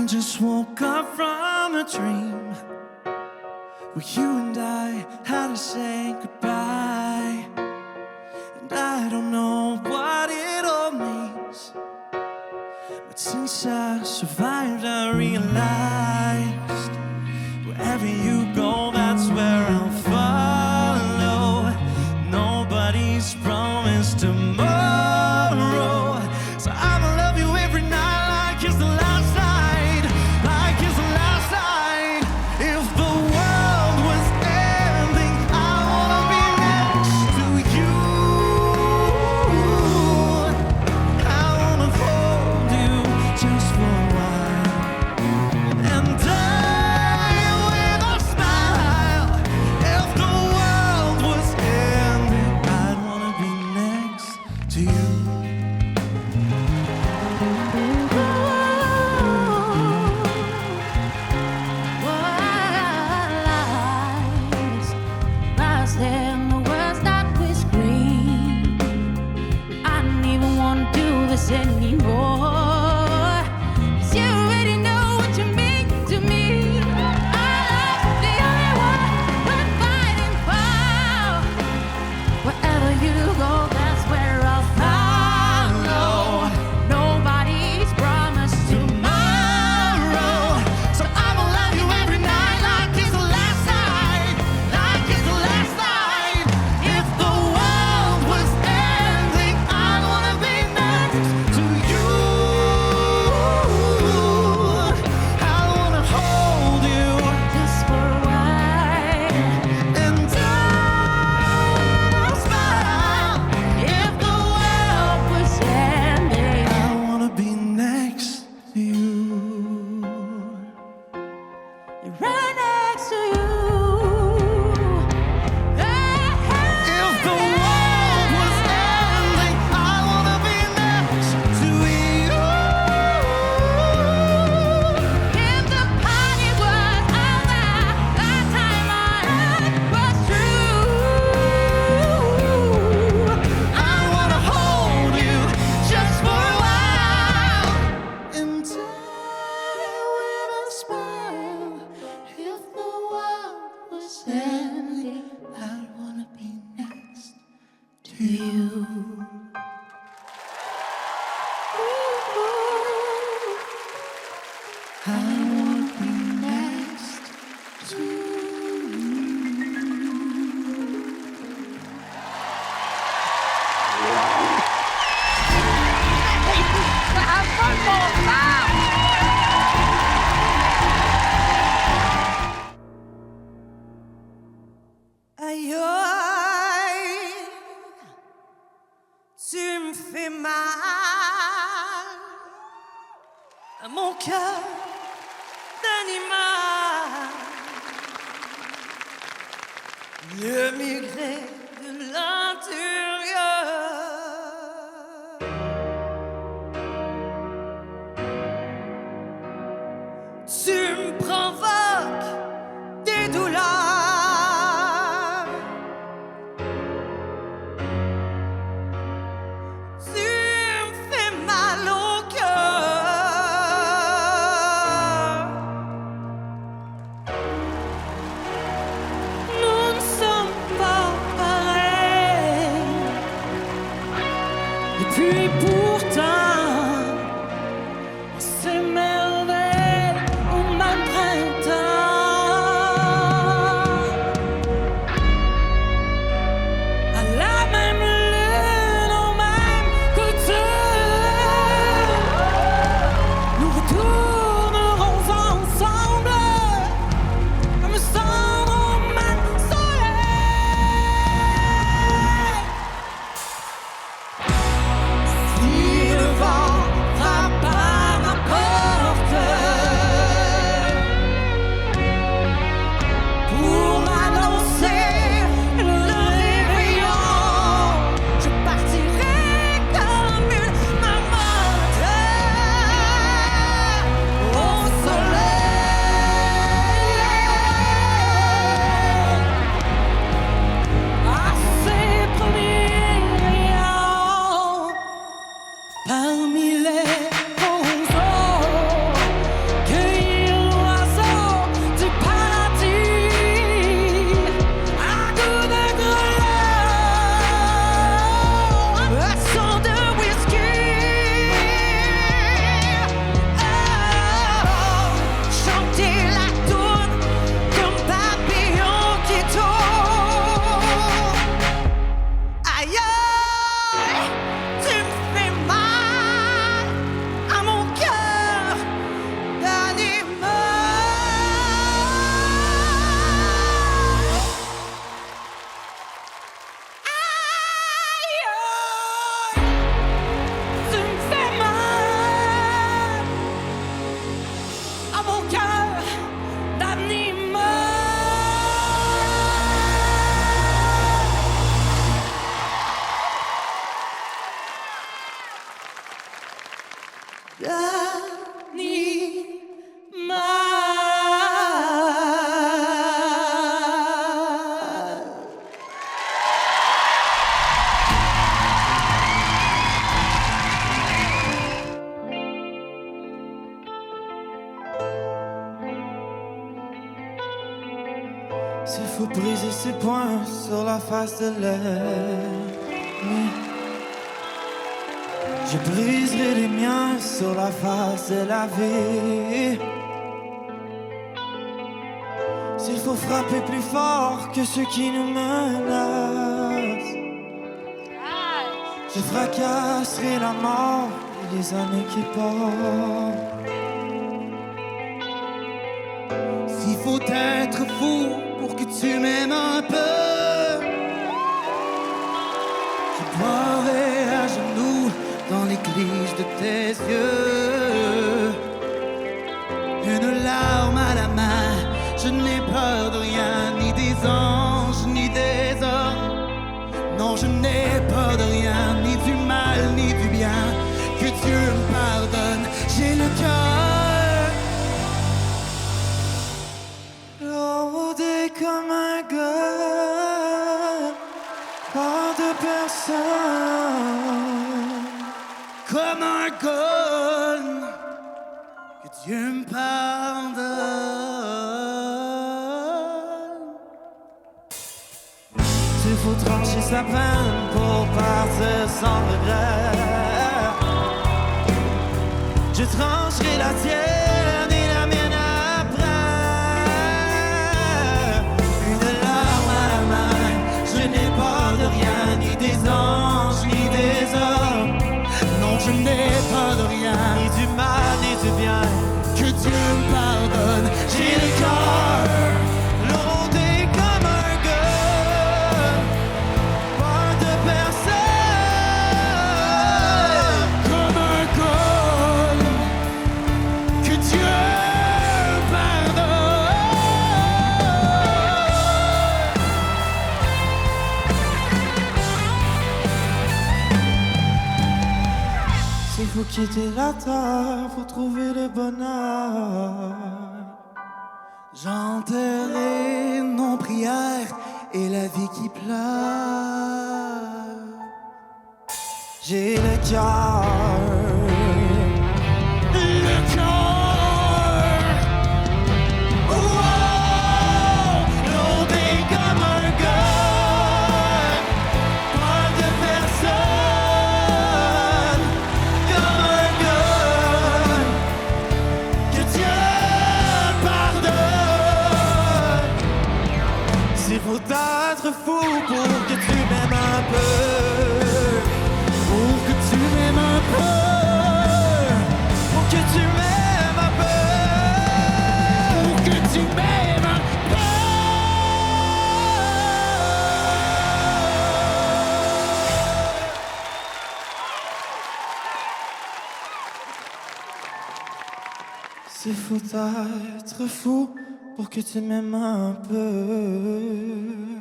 just woke up from a dream where you and I had to say goodbye. And I don't know what it all means, but since I survived I realized wherever you go, that's where I'll follow. Nobody's promised tomorrow, so I'ma love you every night like it's the last night, like it's the last night. If the world was ending, I wanna be next to you. I wanna hold you just for a while and die with a smile. If the world was ending, I'd wanna be next to you. Lost in the words that we scream. I don't even wanna do this anymore, 'cause you already know what you mean to me. Our love's the only one we're fighting for. Wherever you go, that's where I'll follow. Nobody's promised tomorrow, so I'ma love you every night like it's the last night, like it's the last night. If the world was ending, I wanna be next to you. I wanna hold you just for a while and I'll smile. If the world was ending, I wanna be next to you. right next to you. If the world was ending, I wanna be next to you. If the party was over, that time our love was true. I wanna hold you just for a while and die with a smile. If the world was ending, I'd wanna be next to you. I wanna be next to you. Aïe, tu me fais mal à mon cœur d'animal, le migré de l'intérieur. Tu me provoques des douleurs. Tu me fais mal au cœur. Nous ne sommes pas pareils. Et puis pourtant, on s'émerveille au même printemps. À la même lune, aux mêmes coutumes, nous retournerons ensemble comme cendres au même soleil. Si S'il faut briser ses poings sur la face de l'air, je briserai les miens sur la face de la vie. S'il faut frapper plus fort que ceux qui nous menacent, je fracasserai la mort et les années qui passent. S'il faut être fou pour que tu m'aimes un peu, je boirai à genoux dans l'église de tes yeux. Une larme à la main, je n'ai peur de rien, ni des anges, ni des hommes. Non, je n'ai peur de rien, ni du mal, ni du bien. Que Dieu me pardonne, j'ai le cœur lourdé comme un gars, pas de personne. comme un gun. Que Dieu me pardonne. Il faut trancher sa peine pour partir sans regret. Je trancherai la tienne et la mienne après. Une larme à la main, je n'ai peur de rien, ni des anges, ni des hommes. Non, je n'ai peur de rien, Ni du mal, ni du bien. que Dieu me pardonne. J'ai le cœur Lourdé comme un gars, pas de personne. comme un gun. Que Dieu me pardonne. S'il faut quitter la terre, faut trouver le bonheur. J'enterrai nos prières et la vie qui pleure. J'ai le cœur Le cœur, oh, lourdé comme un gars, pas de personne. Comme un gars, que Dieu pardonne. s'il faut être fou pour que tu m'aimes un peu. Pour que tu m'aimes un peu, Pour que tu m'aimes un peu. pour que tu m'aimes un peu. S'il faut être fou pour que tu m'aimes un peu.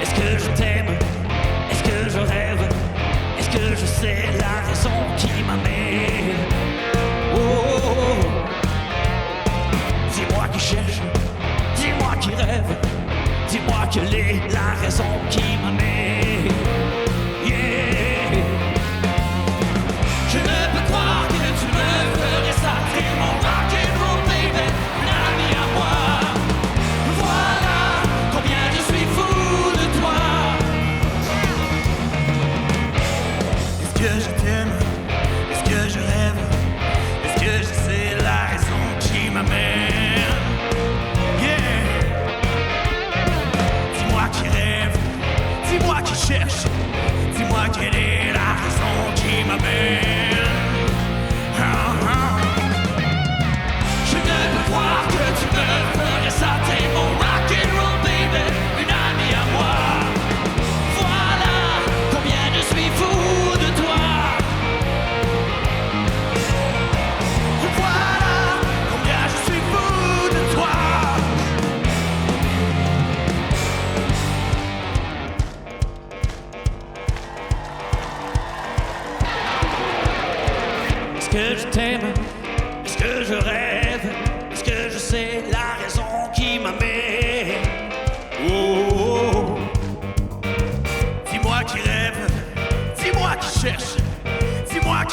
Est-ce que je t'aime? Est-ce que je rêve? Est-ce que je sais la raison qui m'amène? Oh, oh, oh. Dis-moi qui cherche, dis-moi qui rêve, dis-moi quelle est la raison qui m'amène. Yeah. Je ne peux croire que tu me ferais ça. T'es mon rock'n'roll baby, une amie à moi. Voilà combien je suis fou de toi. Est-ce que je t'aime? Est-ce que je rêve? Est-ce que je sais la raison qui m'amène? Yeah! Dis-moi qui rêve,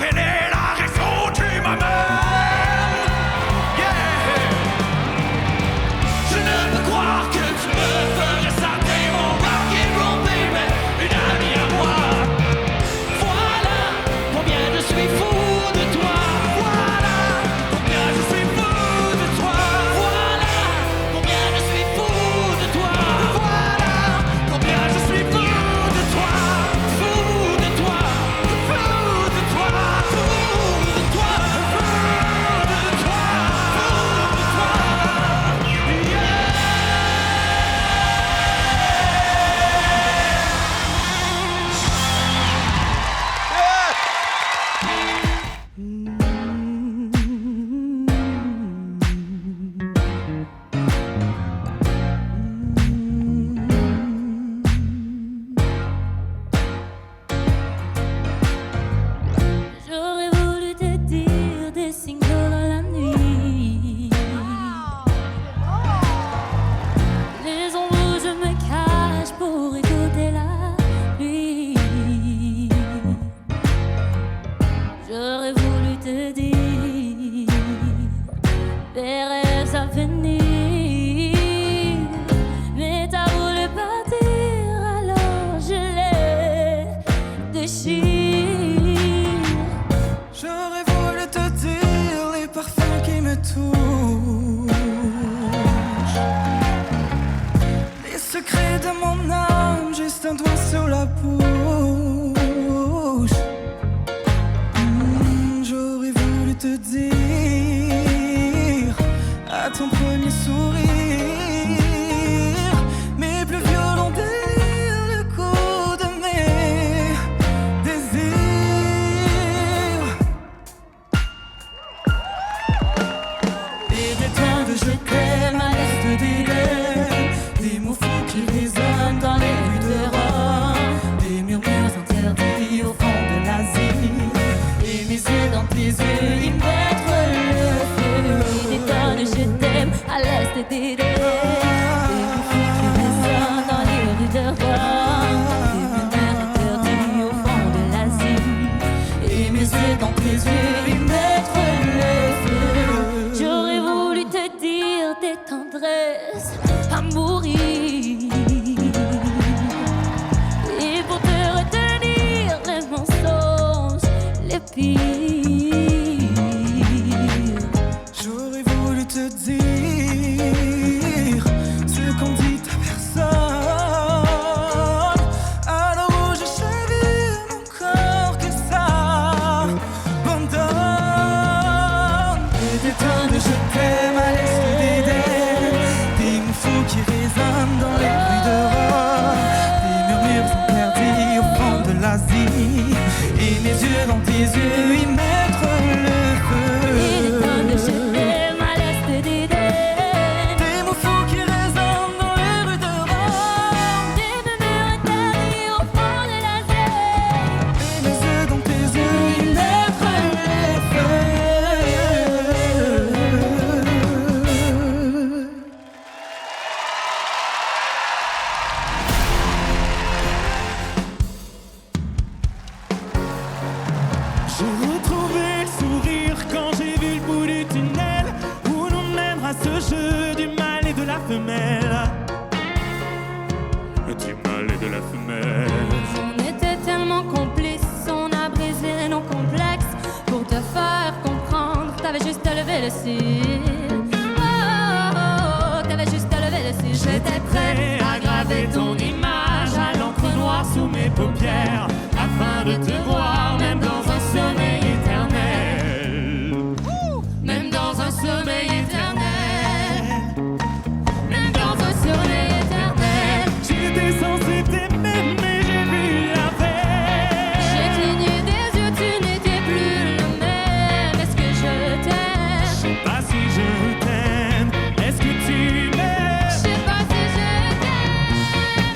quelle est la raison tu m'amènes? Yeah. Je ne peux croire que tu me ferais ça. T'es mon rock and roll baby, une amie à moi. Voilà combien je suis fou de toi. Voilà combien je suis fou de toi. Voilà combien je suis fou de toi. Voilà combien je suis fou de toi. Fou de toi. Fou de toi. Fou de toi. Fou de toi. Fou de toi. Yeah. J'aurais voulu te dire des singles dans la nuit. Les ombres, je me cache pour écouter la pluie. J'aurais voulu te dire des rêves à venir. Mais t'as voulu partir, alors je les déchire. J'aurais voulu te dire les parfums qui me touchent, les secrets de mon âme, juste un doigt sur la bouche. J'aurais voulu te dire à ton premier sourire mes plus violents délires, le coup de mes désirs. Des détours de je t'aime à l'est d'Éden, des mots fous qui résonnent dans les rues de Rome, des murmures interdits au fond de l'Asie, et mes yeux dans tes yeux y mettre le feu. Des tonnes, je t'aime à l'est d'Éden. Des mots fous qui résonnent dans les rues de Rome, des murmures interdits au fond de l'Asie, et mes yeux dans tes yeux y mettre le feu. J'aurais voulu te dire des tendresses à mourir, et pour te retenir les mensonges les pires. J'aurais voulu te dire ce qu'on dit à personne, alors où je chavire mon corps que ça abandonne. Et des tonnes de je t'aime à l'est d'Éden, des mots fous qui résonnent dans les rues de Rome, des murmures interdits au fond de l'Asie, et mes yeux dans tes yeux y mettre le feu. Et des tonnes de je t'aime à l'est d'Éden, Des mots fous qui résonnent dans les rues de Rome, des murmures interdits au fond de l'Asie, et mes yeux dans tes yeux y mettre le feu. J'ai retrouvé le sourire quand j'ai vu le bout du tunnel où l'on mènera ce jeu du mâle et de la femelle. Du mâle et de la femelle. on était tellement complices, on a brisé nos complexes pour te faire comprendre. T'avais juste à lever le cil. Oh, oh, oh, t'avais juste à lever le cil. J'étais prête à graver ton image à l'encre noire sous mes paupières afin de te voir, même dans un sommeil éternel. Même dans un sommeil éternel. Même dans un sommeil éternel. J'étais censé t'aimer mais j'ai vu la veille. J'ai cligné des yeux, tu n'étais plus le même. Est-ce que je t'aime? Je sais pas si je t'aime. Est-ce que tu m'aimes? Je sais pas si je t'aime.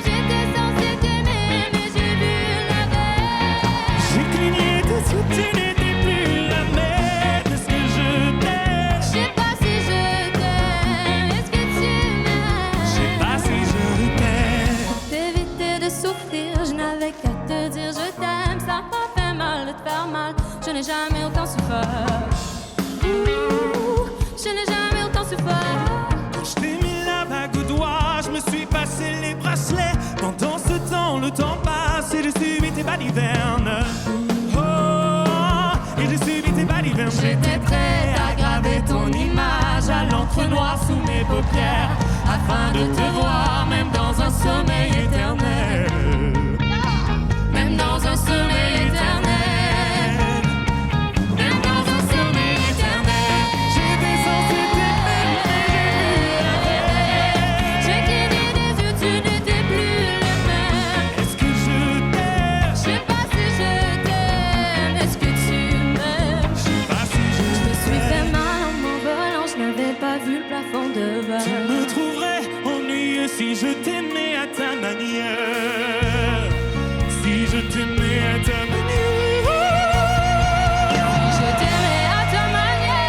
J'étais censée t'aimer, mais j'ai vu la veille. n'ai jamais autant souffert. Je n'ai jamais autant souffert. Quand je t'ai mis la bague au doigt, je me suis passé les bracelets. Pendant ce temps, le temps passe et j'ai suivi tes balivernes. Oh, et j'ai suivi tes balivernes. J'étais prêt à graver ton image à l'encre noire sous mes paupières, afin de te voir même dans un sommeil éternel. Même dans un sommeil éternel. Même dans un sommeil éternel. J'étais censé t'aimer, mais J'ai cligné des yeux, tu n'étais plus le même. est-ce que je t'aime? Je sais pas si je t'aime. Est-ce que tu m'aimes? Je sais pas si je Je me suis fait t'aime. mal en m'envolant, je n'avais pas vu le plafond de Tu verre. me trouverais ennuyeux si je t'aimais à ta manière. Si je t'aimais à ta manière. Je t'aimais à ta manière.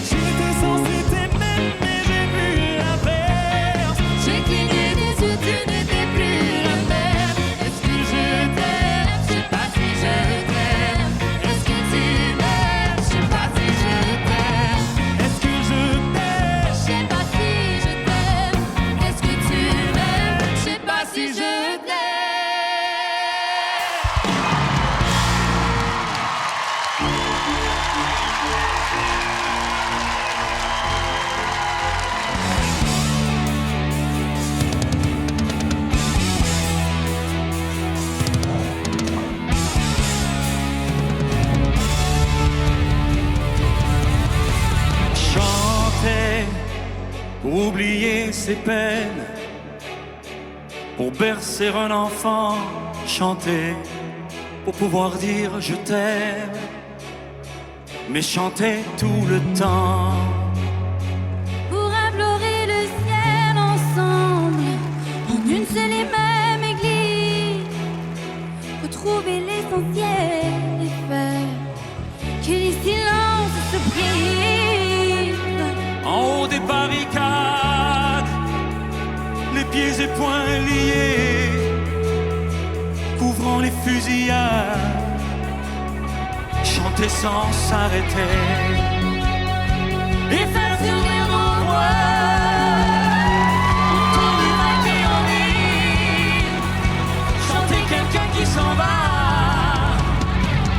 J'étais censé t'aimer, mais j'ai vu l'inverse. J'ai cligné des yeux, tu n'étais plus la même. Est-ce que je t'aime? Je sais pas si je t'aime. Est-ce que tu m'aimes? Je sais pas si je t'aime. Est-ce que je t'aime? Je sais pas si je t'aime. Est-ce que tu m'aimes? Je sais pas si je t'aime. Chanter pour oublier ses peines, pour bercer un enfant, chanter pour pouvoir dire je t'aime, mais chanter tout le temps. Pour implorer le ciel ensemble, en une seule et même église, retrouver l'essentiel et faire que les silences se brisent. En haut des barricades, les pieds et poings liés, couvrant les fusillades, chanter sans s'arrêter et faire sourire nos voix. Autour du mal qui envie, chanter quelqu'un qui s'en va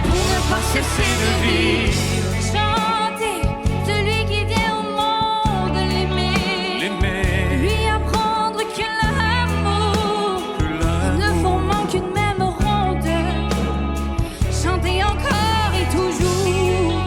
pour ne pas cesser de vivre. Chanter celui qui vient au monde l'aimer, L'aimer, lui apprendre que l'amour que l'amour ne formant qu'une même ronde. Chanter encore et toujours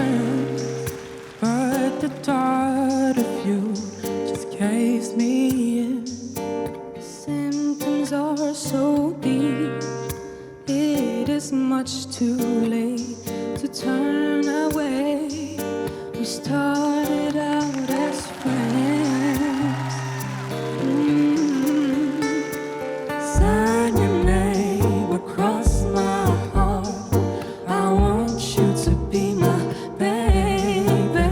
hands, but the thought of you just caves me in. The symptoms are so deep, it is much too late to turn away. We started out as friends. Sign your name across my heart. I want you to be my baby.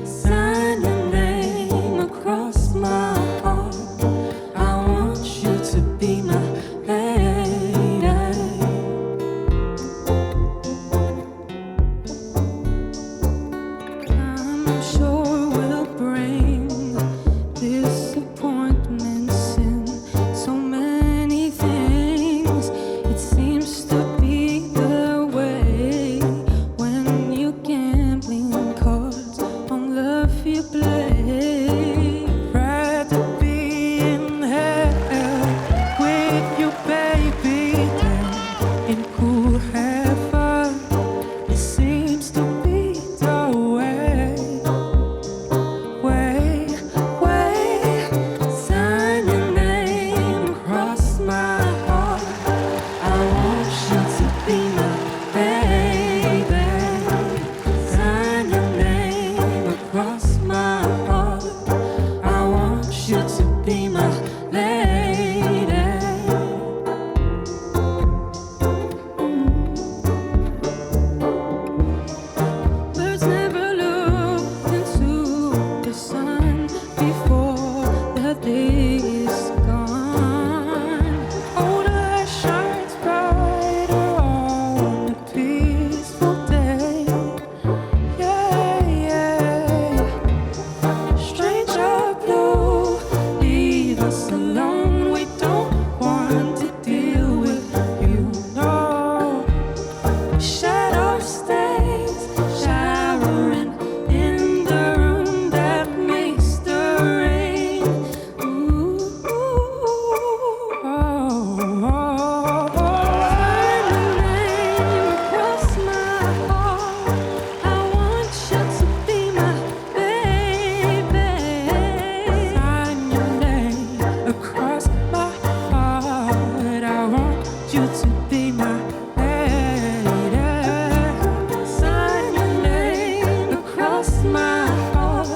Sign your name across my heart. I want you to be my lady. I'm sure we'll bring disappointments in so many things. It seems to be the way when you gambling cards on love you play. Rather be in hell with you, baby, than in cool heaven. It seems to be the way. Sign your name across my heart. I want you to be my baby. Sign your name across my heart. I want you to be my lady. Birds never look into the sun before the day is gone. Oh, the light shines brighter on a peaceful day. Yeah, yeah. Stranger blue, leave us alone. We don't want to deal with you, no. Shadow stays showering in the room that makes the rain. Ooh, sign your name across my heart. I want you to be my baby. Sign your name across my heart. I want you to be my lady. Sign your name across my heart.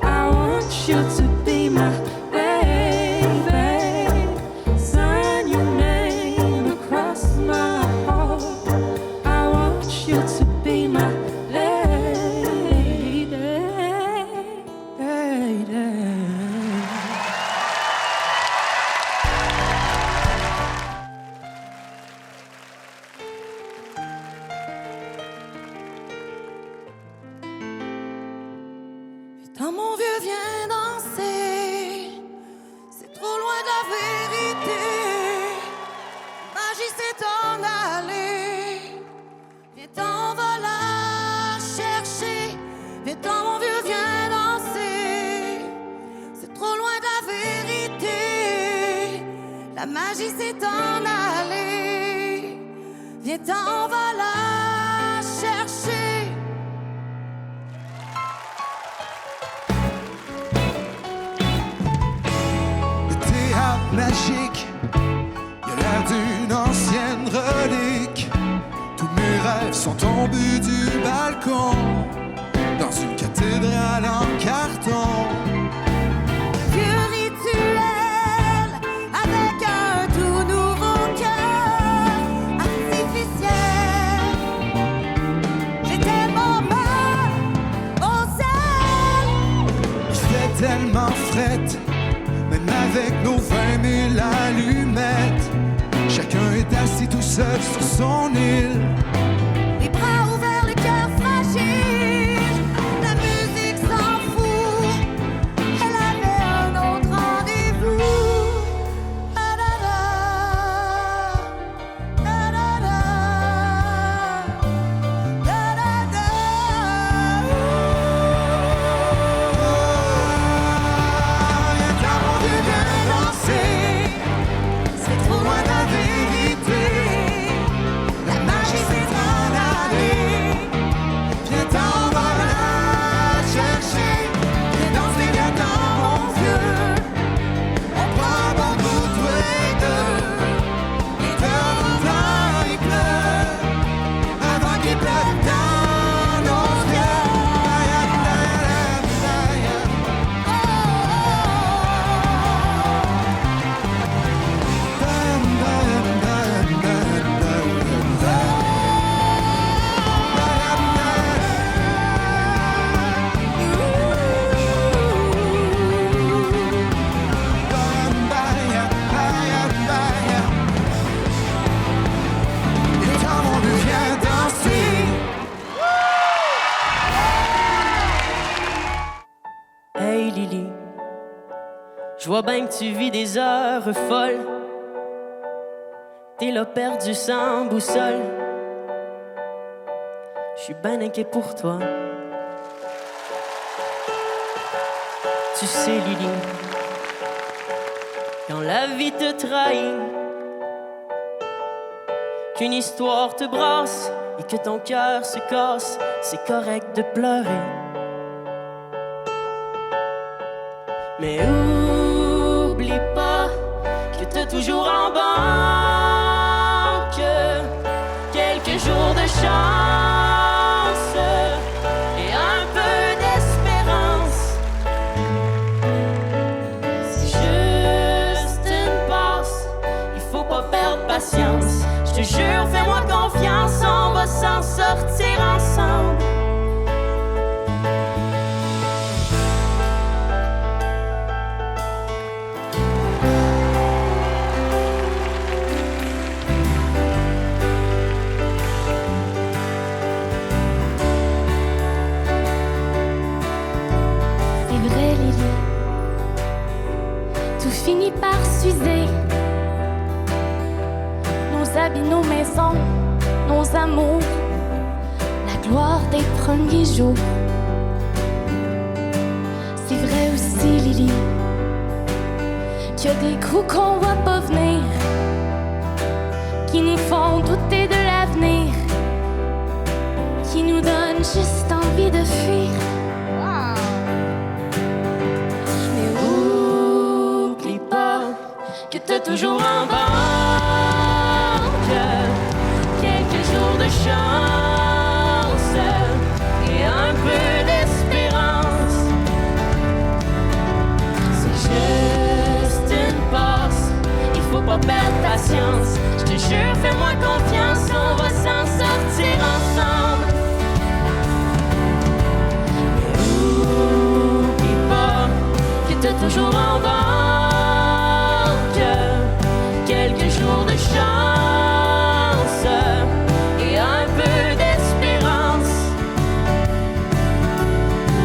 I want you to be my baby. Sign your name across my heart. I want you to be my lady. Putain, mon vieux, viens danser. C'est trop loin de la vérité. Magie s'est en allée. Viens t'en va la chercher. Viens t'en, mon vieux, viens danser. C'est trop loin de la vérité. La magie s'est en allée. Viens t'en va la chercher. Le théâtre magique, il a l'air d'une ancienne relique. Tous mes rêves sont tombés du balcon dans une cathédrale en carton. Vieux rituel avec un tout nouveau cœur artificiel. J'ai tellement mal au sel. Il fait tellement frette, même avec nos 20 000 allumettes. Chacun est assis tout seul sur son île. Les bras ouverts, le cœur fragile. La musique s'en fout. Elle avait un autre rendez-vous. Da da da. Da da da. Da da da. Viens danser, c'est trop loin de la vérité. La magie s'est Je vois bien que tu vis des heures folles. T'es là perdu sans boussole. Je suis ben inquiet pour toi. Tu sais, Lily, quand la vie te trahit, qu'une histoire te brasse et que ton cœur se casse, c'est correct de pleurer. Mais oublie pas que t'as toujours en banque quelques jours de chance et un peu d'espérance. C'est juste une passe, il faut pas perdre patience. Je te jure, fais-moi confiance, on va s'en sortir ensemble. Finit par s'user. Nos habits, nos maisons, nos amours, la gloire des premiers jours. C'est vrai aussi, Lily, qu'il y a des coups qu'on voit pas venir, qui nous font douter de l'avenir, qui nous donnent juste envie de fuir. Que t'as toujours en banque quelques jours de chance et un peu d'espérance. C'est juste une passe, il faut pas perdre patience. Je te jure, fais-moi confiance, on va s'en sortir ensemble. Mais oublie pas que t'as toujours en banque quelques jours de chance et un peu d'espérance.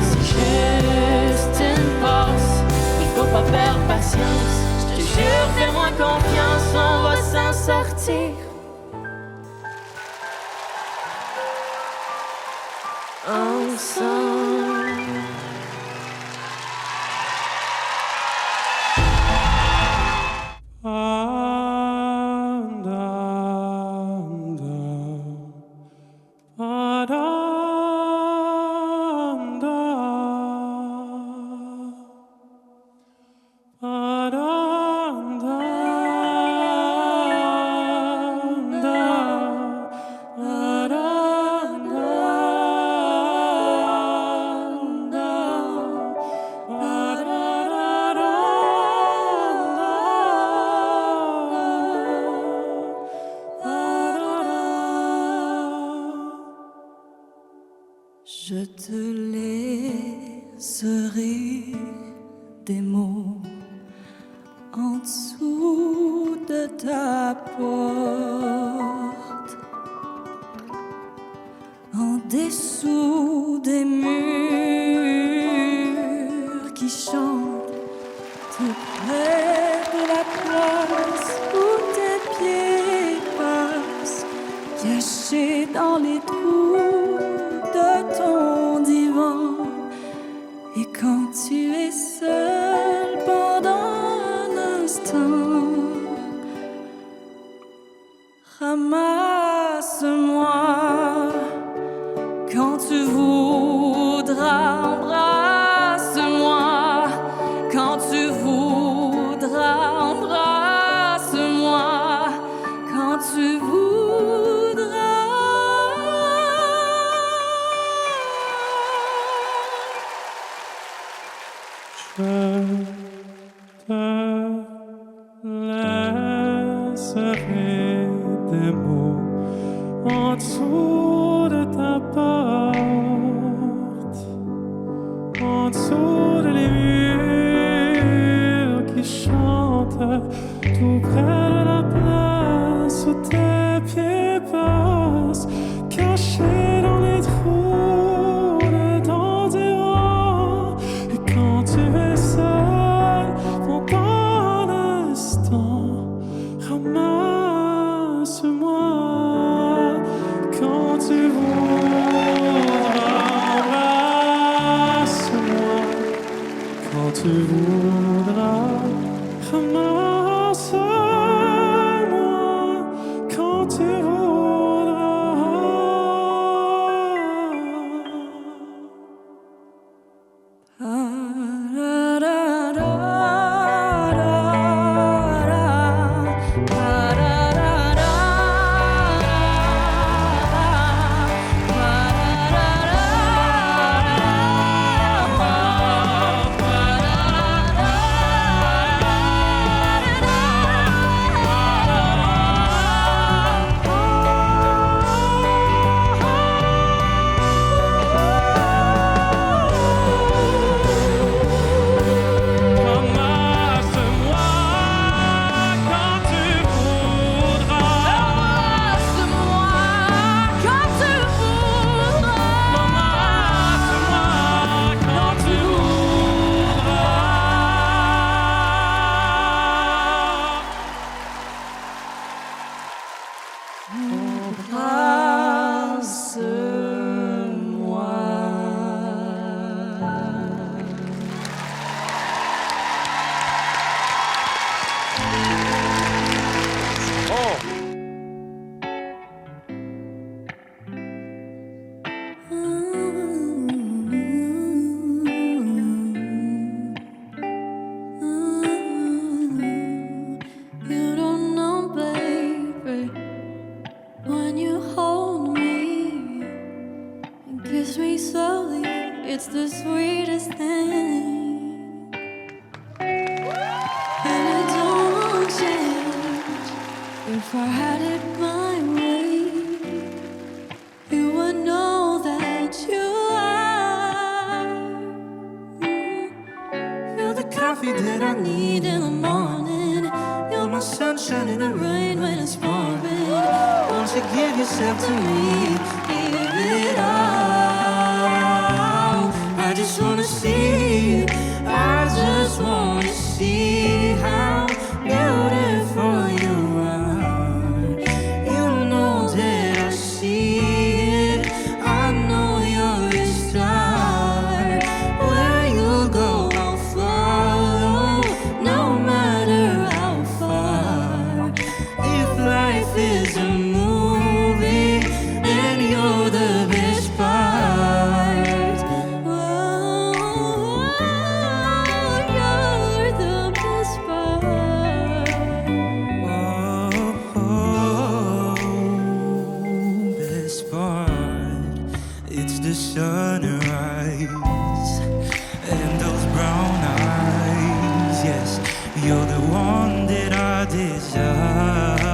C'est juste une passe, il faut pas perdre patience. Je te jure, fais-moi confiance, on va s'en sortir ensemble. Je te laisserai des mots en dessous de ta porte, en dessous des murs qui chantent tout près de la place où tes pieds passent, cachés dans les trous de ton divan. Et quand tu es seul pendant un instant, ramasse-moi quand tu voudras, embrasse-moi quand tu voudras, embrasse-moi quand tu voudras. Je te laisserai des mots en dessous de ta porte, en dessous de les murs qui chantent tout près de la place où tes pieds passent, cachés dans les trous de ton divan. Et quand tu es seul, tu voudras. Ramasse-moi quand tu You don't know, baby, when you hold me and kiss me slowly, it's the sweetest thing. And it don't change. If I had it my way, you would know that you are. You're the coffee that I need in the morning. You're my sunshine in the rain when it's pouring. Won't you give yourself to me? Give it all. I just wanna see. I just wanna see how beautiful you are. You know that I see it. I know you're a star. Where you go, I'll follow, no matter how far. If life is a movie, then you're the best part. Oh, you're the best part. best part, it's the sunrise and those brown eyes. Yes, you're the one that I desire.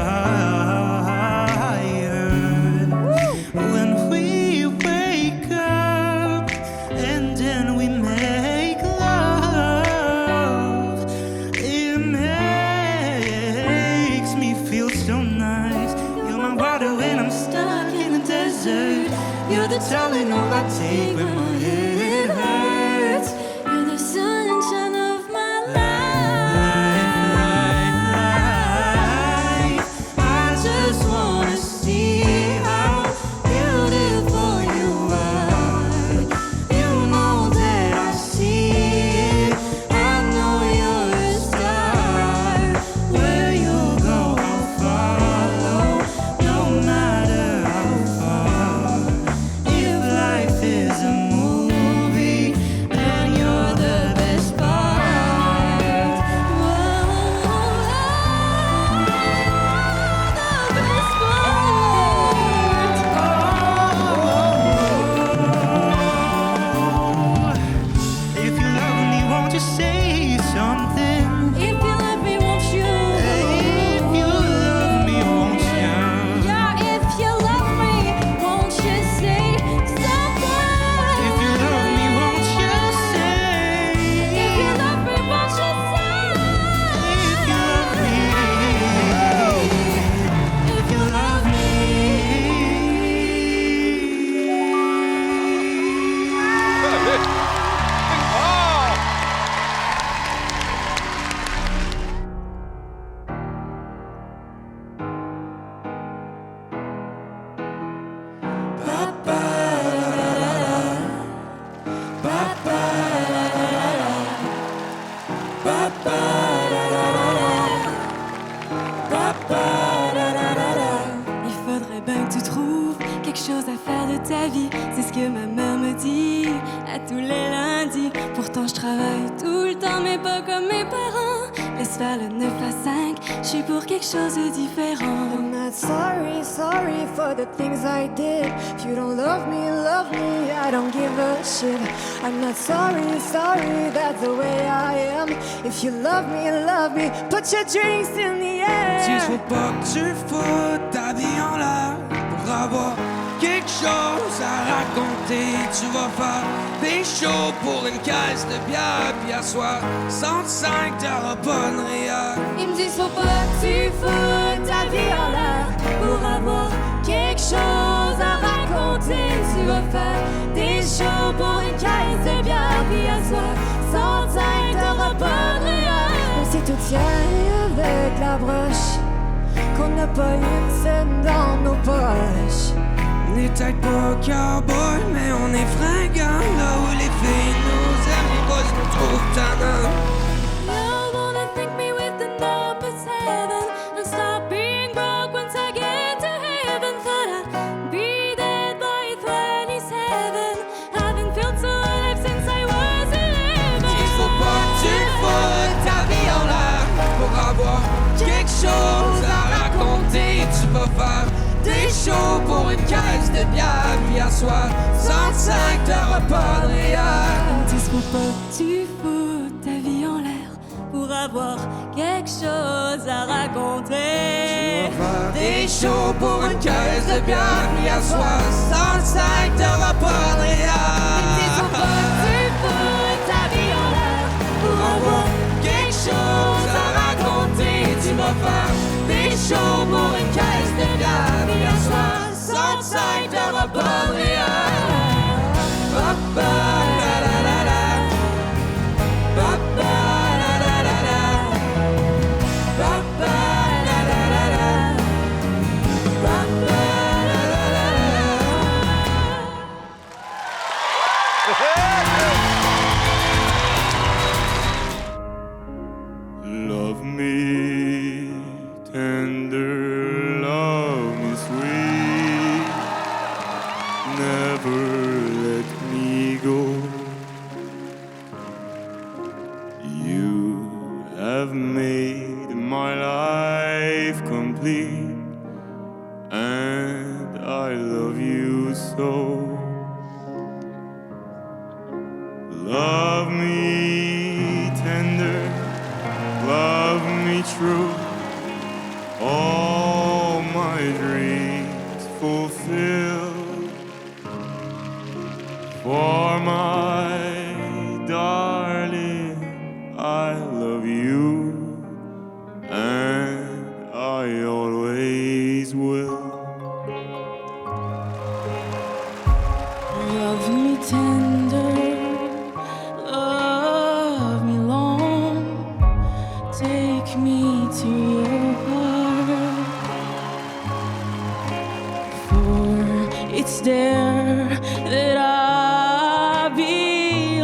When we wake up and then we make love, it makes me feel so nice. You're my water when I'm stuck in the desert. You're the Tylenol I take when my head hurts. You're the sunshine of my life. I just wanna see how beautiful you are. You know that I see it. I know you're a star. Where you go, I'll follow, no matter how far. If life is a movie, then you're the best part. The best part. If you love me, won't you say something? If you love me, won't you? If you love me, won't you? Yeah, if you love me, won't you say something? If you love me, won't you say? If you love me, won't you say? If you love me, if you love me. ta vie, c'est ce que ma mère me dit à tous les lundis. Pourtant je travaille tout le temps mais pas comme mes parents. Laisse faire le 9 à 5, je suis pour quelque chose de différent. I'm not sorry, sorry for the things I did. If you don't love me, I don't give a shit. I'm not sorry, sorry, that's the way I am. If you love me, put your drinks in the air. Il faut pas que tu foutes ta vie en l'air pour avoir quelque chose à raconter. Tu vas faire des shows pour une caisse de bière, puis à soir, 105, t'auras pas de réel. Ils me disent faut pas que tu foutes ta vie en l'air pour avoir quelque chose à raconter. Tu vas faire des shows pour une caisse de bière, puis à soir, 105, t'auras pas de réel. On sait tout tient avec la broche, qu'on n'a pas une scène dans nos poches. On est peut-être pas cowboy, mais on est fringants. Là où les filles nous aiment, les boys nous trouvent tannants. You wanna think me with the number 7 and stop being broke once I get to heaven. Thought I'd be dead by 27. Haven't felt so alive since I was 11. Il faut pas que tu foutes ta vie en l'air pour avoir quelque chose à raconter. Tu vas faire des shows pour une caisse de bière, puis à soir, 105, t'auras pas de réel. Ils disent faut pas que tu fous ta vie en l'air pour avoir quelque chose à raconter. Des shows pour une caisse de bière, puis à soir, 105, t'auras pas de Ils disent faut pas que tu réel. foutes ta vie en l'air pour avoir Quelque chose à raconter, tu vas faire des shows pour une caisse de bière, puis à soir, 105, t'auras pas de réel. Papa, la la la la. Papa, la la la la. Papa, la la la la. Papa, la la la la. Love me tender, love me sweet, never let me go. You have made my life complete, and I love you so. Love me tender, love me true, all my dreams fulfilled. For my darling, I love you, and I always will. Love me tender, love me long, take me to your heart, for it's there that I belong.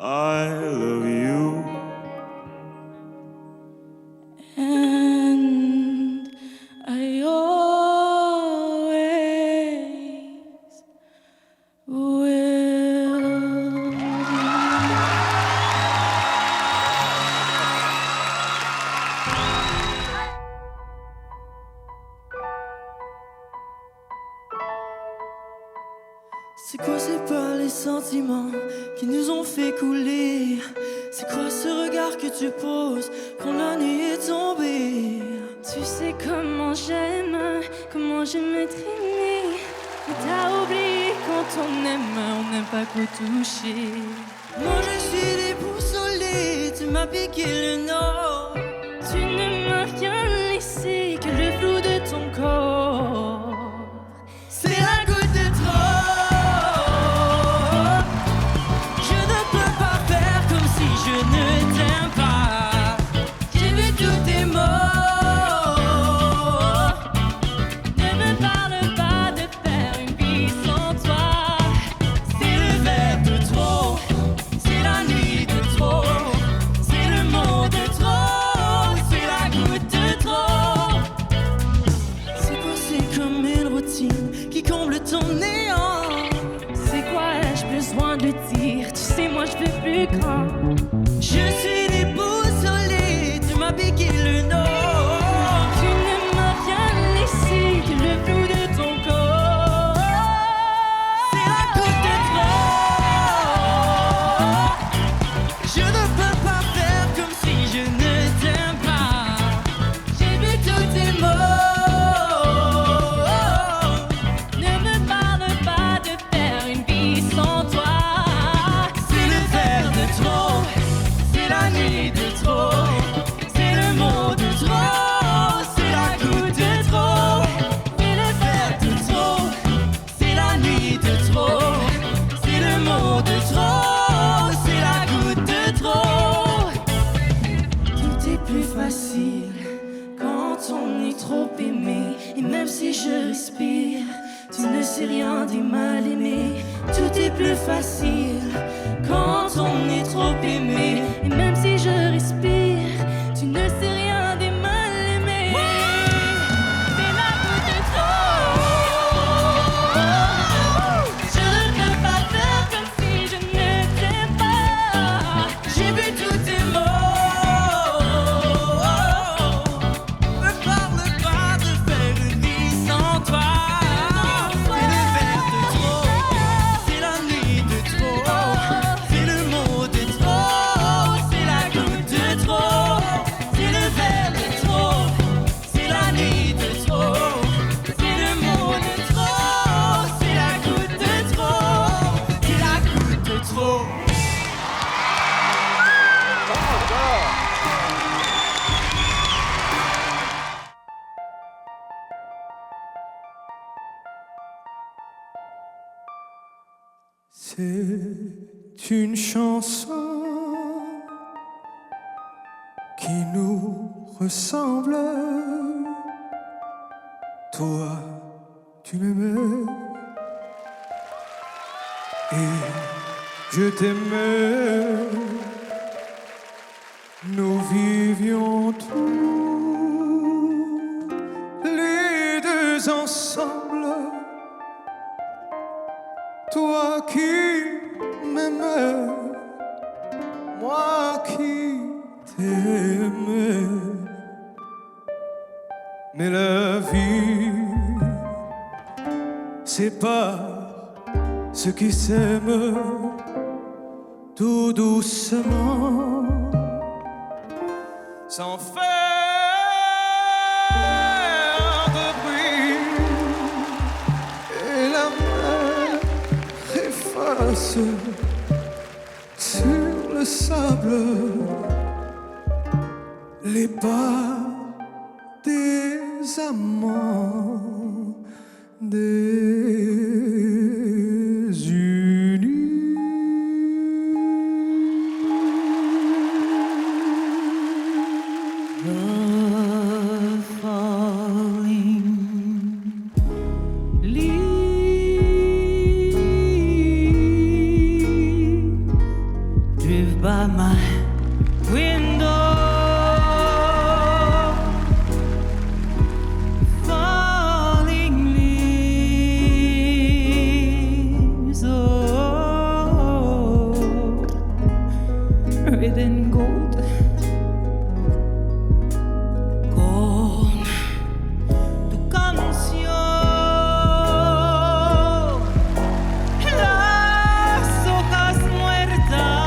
I love you. And I always will. C'est quoi, c'est pas les sentiments qui nous ont fait couler? C'est quoi ce regard que tu poses quand la nuit est tombée? Tu sais comment j'aime être aimé. Mais t'as oublié quand on n'aime pas qu'au toucher. Moi je suis déboussolé, tu m'as piqué le nord. Tu ne m'as rien laissé que le flou de ton corps. C'est la goutte de trop. Je ne peux pas faire comme si je ne t'aime pas. J'ai vu tous tes mots. Ne me parle pas de faire une vie sans toi. C'est le verre de trop, c'est la nuit de trop, c'est le mot de trop, c'est la goutte de trop. C'est quoi, c'est comme une routine qui comble ton néant. C'est quoi ai-je besoin de dire? Tu sais, moi je veux plus grand. Je suis déboussolé, tu m'as piqué le nord. Tu ne m'as rien laissé que le flou de ton corps. C'est la goutte de trop. Je ne peux pas faire comme si je ne t'aime pas. J'ai vu tous tes mots. Ne me parle pas de faire une vie sans toi. C'est le verre de trop, c'est la nuit de trop, c'est le mot de trop, c'est la goutte de trop. C'est le verre de trop, c'est la nuit de trop, c'est le mot de trop, c'est la goutte de trop. Tout est plus facile quand on est trop aimé. Et même si je respire, tu ne sais rien des mal aimés. Tout est plus facile quand on est trop aimé. Et même si je respire, tu ne sais rien des mal aimés. C'est la goutte de trop. Je ne peux pas faire comme si je ne t'aime pas. J'ai vu tous tes mots. Me parle pas de faire une vie sans toi. C'est le verre de trop, c'est la nuit de trop, c'est le mot de trop, c'est la goutte de trop, c'est le verre de trop, c'est la nuit de trop, c'est le mot de trop, c'est la goutte de trop, c'est la goutte de trop. C'est une chanson qui nous ressemble. Toi, tu m'aimais et je t'aimais. Nous vivions tous les deux ensemble. Toi qui m'aimais, moi qui t'aimais. Mais la vie, c'est pas ceux qui s'aiment tout doucement, sans faire de bruit. Et la mer efface sur le sable les pas des amants désunis. The falling leaves live by my window. Falling leaves, oh, red and gold, con tu canción. Las hojas muertas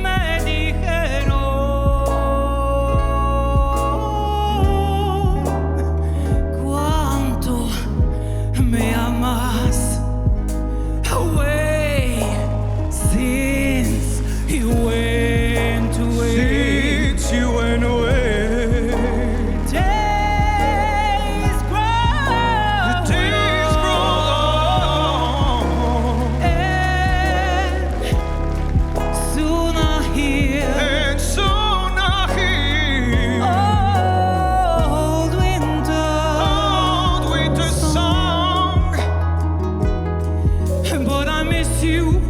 me dijeron cuánto me amas. Away since you went away. Since you went away. Days grow. The days grow long. And soon I hear. And soon I hear. Old winter song. But I miss you.